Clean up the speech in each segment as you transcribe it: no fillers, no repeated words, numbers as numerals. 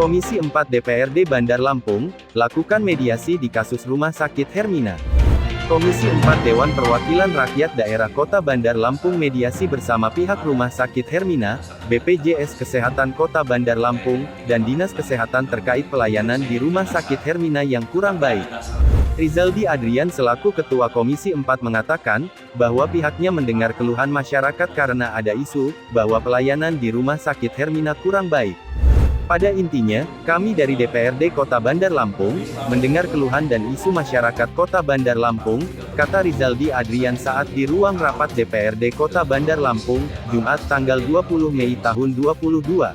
Komisi 4 DPRD Bandar Lampung, lakukan mediasi di kasus Rumah Sakit Hermina. Komisi 4 Dewan Perwakilan Rakyat Daerah Kota Bandar Lampung mediasi bersama pihak Rumah Sakit Hermina, BPJS Kesehatan Kota Bandar Lampung, dan Dinas Kesehatan terkait pelayanan di Rumah Sakit Hermina yang kurang baik. Rizaldi Adrian selaku Ketua Komisi 4 mengatakan, bahwa pihaknya mendengar keluhan masyarakat karena ada isu, bahwa pelayanan di Rumah Sakit Hermina kurang baik. Pada intinya, kami dari DPRD Kota Bandar Lampung, mendengar keluhan dan isu masyarakat Kota Bandar Lampung, kata Rizaldi Adrian saat di ruang rapat DPRD Kota Bandar Lampung, Jumat tanggal 20 Mei tahun 2022.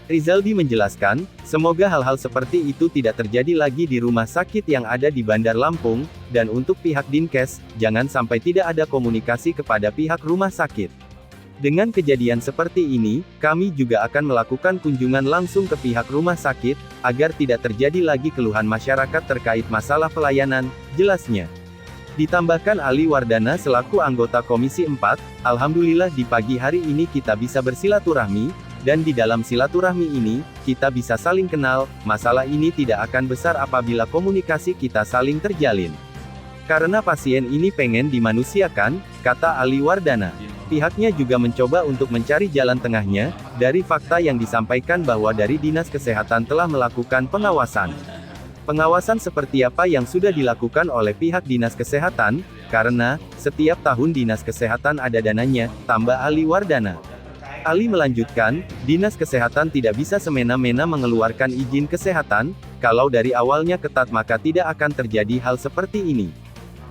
Rizaldi menjelaskan, semoga hal-hal seperti itu tidak terjadi lagi di rumah sakit yang ada di Bandar Lampung, dan untuk pihak Dinkes, jangan sampai tidak ada komunikasi kepada pihak rumah sakit. Dengan kejadian seperti ini, kami juga akan melakukan kunjungan langsung ke pihak rumah sakit, agar tidak terjadi lagi keluhan masyarakat terkait masalah pelayanan, jelasnya. Ditambahkan Ali Wardana selaku anggota Komisi 4, Alhamdulillah di pagi hari ini kita bisa bersilaturahmi, dan di dalam silaturahmi ini, kita bisa saling kenal, masalah ini tidak akan besar apabila komunikasi kita saling terjalin. Karena pasien ini pengen dimanusiakan, kata Ali Wardana. Pihaknya juga mencoba untuk mencari jalan tengahnya, dari fakta yang disampaikan bahwa dari Dinas Kesehatan telah melakukan pengawasan. Pengawasan seperti apa yang sudah dilakukan oleh pihak Dinas Kesehatan, karena, setiap tahun Dinas Kesehatan ada dananya, tambah Ali Wardana. Ali melanjutkan, Dinas Kesehatan tidak bisa semena-mena mengeluarkan izin kesehatan, kalau dari awalnya ketat maka tidak akan terjadi hal seperti ini.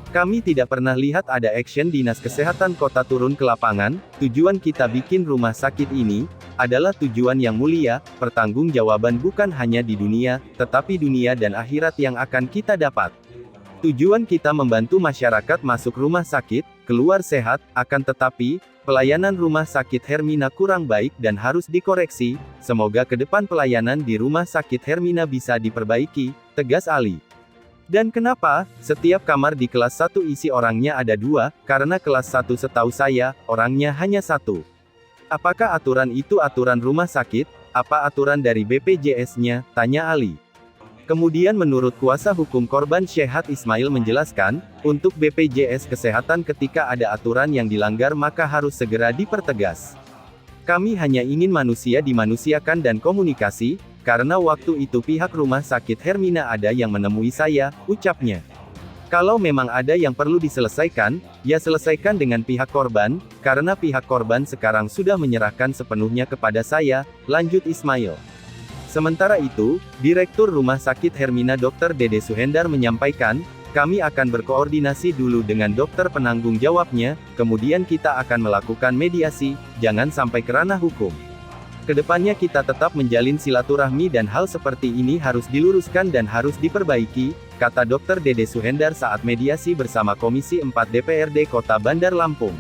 Kami tidak pernah lihat ada action Dinas Kesehatan Kota turun ke lapangan, tujuan kita bikin rumah sakit ini, adalah tujuan yang mulia, pertanggungjawaban bukan hanya di dunia, tetapi dunia dan akhirat yang akan kita dapat. Tujuan kita membantu masyarakat masuk rumah sakit, keluar sehat, akan tetapi, pelayanan rumah sakit Hermina kurang baik dan harus dikoreksi, semoga ke depan pelayanan di rumah sakit Hermina bisa diperbaiki, tegas Ali. Dan kenapa, setiap kamar di kelas 1 isi orangnya ada 2, karena kelas 1 setahu saya, orangnya hanya 1. Apakah aturan itu aturan rumah sakit, apa aturan dari BPJS-nya, tanya Ali. Kemudian menurut kuasa hukum korban Syekhat Ismail menjelaskan, untuk BPJS Kesehatan ketika ada aturan yang dilanggar maka harus segera dipertegas. Kami hanya ingin manusia dimanusiakan dan komunikasi, karena waktu itu pihak rumah sakit Hermina ada yang menemui saya, ucapnya. Kalau memang ada yang perlu diselesaikan, ya selesaikan dengan pihak korban, karena pihak korban sekarang sudah menyerahkan sepenuhnya kepada saya, lanjut Ismail. Sementara itu, Direktur Rumah Sakit Hermina Dr. Dede Suhendar menyampaikan, kami akan berkoordinasi dulu dengan dokter penanggung jawabnya, kemudian kita akan melakukan mediasi, jangan sampai ke ranah hukum. Kedepannya kita tetap menjalin silaturahmi dan hal seperti ini harus diluruskan dan harus diperbaiki, kata Dr. Dede Suhendar saat mediasi bersama Komisi 4 DPRD Kota Bandar Lampung.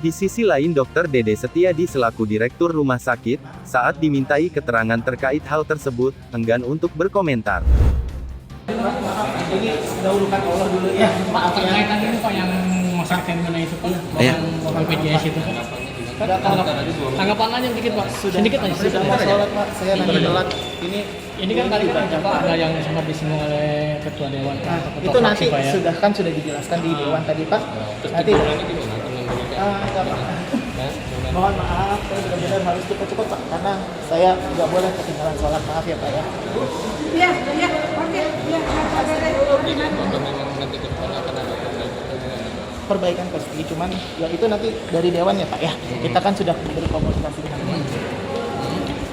Di sisi lain Dr. Dede Setiadi selaku Direktur Rumah Sakit, saat dimintai keterangan terkait hal tersebut, enggan untuk berkomentar. Ini dahulukan Allah dulu ya, maaf ya. Kaitan ini Pak yang masak Hermina itu Pak, bukan BPJS itu. Tanggapan aja dikit Pak, sedikit aja. Sudah mau sholat Pak, saya nanti telat. Ini kan tadi kan Pak ada yang sempat disinggung oleh Ketua Dewan. Itu nanti sudah dijelaskan di Dewan tadi Pak. Nanti. Mohon maaf, saya benar-benar harus cepat-cepat Pak, karena saya nggak boleh ketinggalan sholat, maaf ya Pak ya. Iya, oke, Perbaikan pasti, cuman ya itu nanti dari Dewan ya Pak ya. Kita kan sudah berkomunikasi dengan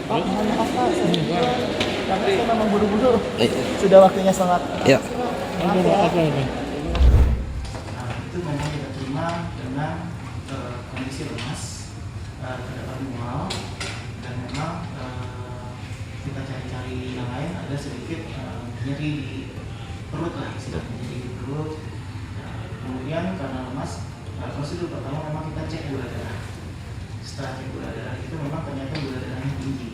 Pak, mohon maaf Pak, karena saya memang buru-buru. Sudah waktunya sholat. Ya. Maaf ya. Itu memang kita terima dengan kondisi lemas, terdapat mual, dan memang kita cari-cari yang lain ada sedikit nyeri di perut lah, istilahnya nyeri di perut. Kemudian karena lemas, prosedur pertama memang kita cek gula darah. Setelah cek gula darah itu memang ternyata gula darahnya tinggi.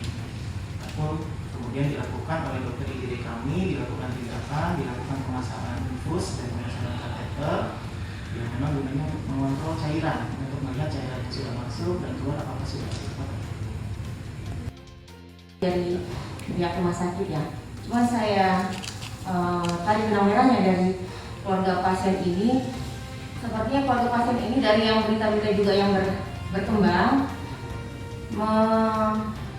Kemudian dilakukan oleh dokter IGD kami, dilakukan tindakan, dilakukan pemasangan infus dan pemasangan kateter yang memang gunanya untuk mengontrol cairan, untuk melihat cairan yang sudah masuk dan keluar apakah sudah cukup. Dari pihak rumah sakit ya. Cuma saya tadi benang merahnya dari keluarga pasien ini, sepertinya keluarga pasien ini dari yang berita-berita juga yang berkembang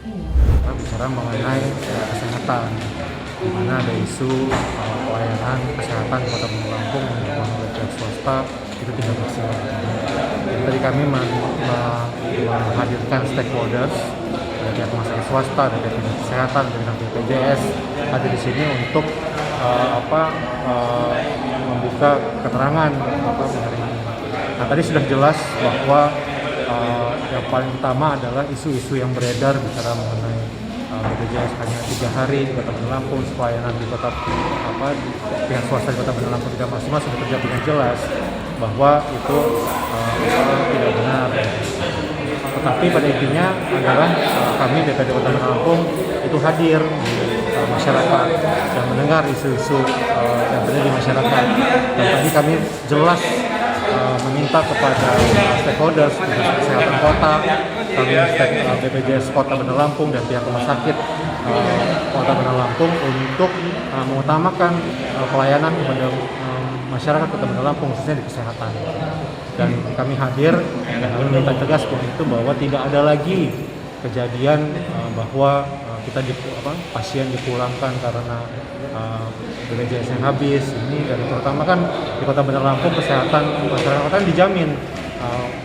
Kita bicara mengenai kesehatan, di mana ada isu pelayanan kesehatan di Kota Bandar Lampung oleh pihak swasta itu tidak maksimal. Jadi tadi kami menghadirkan stakeholders dari pihak rumah sakit swasta, dari pihak kesehatan, dari BPJS hadir di sini untuk membuka keterangan mengenai ini. Nah tadi sudah jelas bahwa yang paling utama adalah isu-isu yang beredar bicara mengenai BPJS hanya 3 hari di Kota Bandar Lampung, pelayanan di kota pihak swasta di Kota Bandar Lampung tidak maksimal, sudah terjadi dengan jelas bahwa itu tidak benar. Tetapi pada intinya adalah kami DPD Kota Bandar Lampung itu hadir di masyarakat dan mendengar isu-isu yang terjadi di masyarakat. Dan tadi kami jelas meminta kepada stakeholders, Dinas Kesehatan Kota, BPJS Kota Bandar Lampung dan pihak rumah sakit Kota Bandar Lampung untuk mengutamakan pelayanan kepada masyarakat Kota Bandar Lampung khususnya di kesehatan. Dan kami hadir dan kami minta tegas itu bahwa tidak ada lagi kejadian bahwa pasien dipulangkan karena BPJS yang habis ini, dan terutama kan di Kota Bandar Lampung kesehatan masyarakat kan dijamin.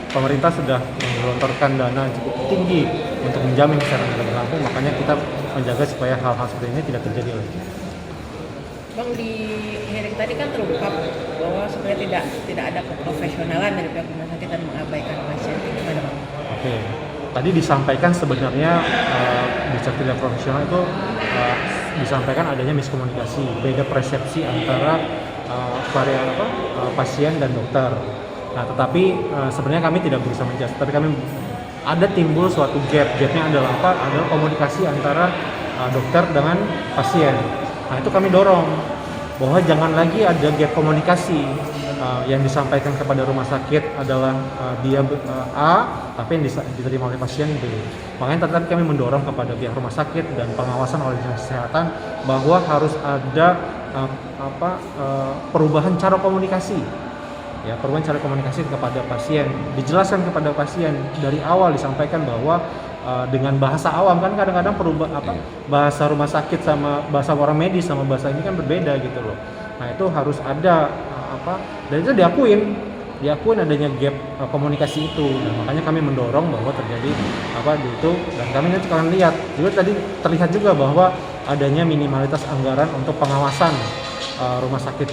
Pemerintah sudah menggelontorkan dana cukup tinggi untuk menjamin kesehatan Kota Bandar Lampung, makanya kita menjaga supaya hal-hal seperti ini tidak terjadi lagi. Bang, di hearing tadi kan terungkap bahwa sebenarnya tidak ada keprofesionalan dari pihak rumah sakit dan mengabaikan pasien. Gimana Bang? Oke. Tadi disampaikan sebenarnya bicara tidak profesional itu disampaikan adanya miskomunikasi, beda persepsi antara pasien dan dokter. Nah, tetapi sebenarnya kami tidak berusaha menjelaskan, tapi kami ada timbul suatu gapnya adalah adalah komunikasi antara dokter dengan pasien. Nah, itu kami dorong bahwa jangan lagi ada gap komunikasi. Yang disampaikan kepada rumah sakit adalah dia A, tapi yang diterima oleh pasien B. Makanya tetap kami mendorong kepada pihak rumah sakit dan pengawasan oleh Dinas Kesehatan bahwa harus ada perubahan cara komunikasi. Ya, perubahan cara komunikasi kepada pasien, dijelaskan kepada pasien dari awal, disampaikan bahwa dengan bahasa awam kan kadang-kadang bahasa rumah sakit sama bahasa orang medis sama bahasa ini kan berbeda gitu loh. Nah, itu harus ada dan itu diakuin adanya gap komunikasi itu, dan makanya kami mendorong bahwa terjadi di itu, dan kami nanti akan lihat juga tadi terlihat juga bahwa adanya minimalitas anggaran untuk pengawasan rumah sakit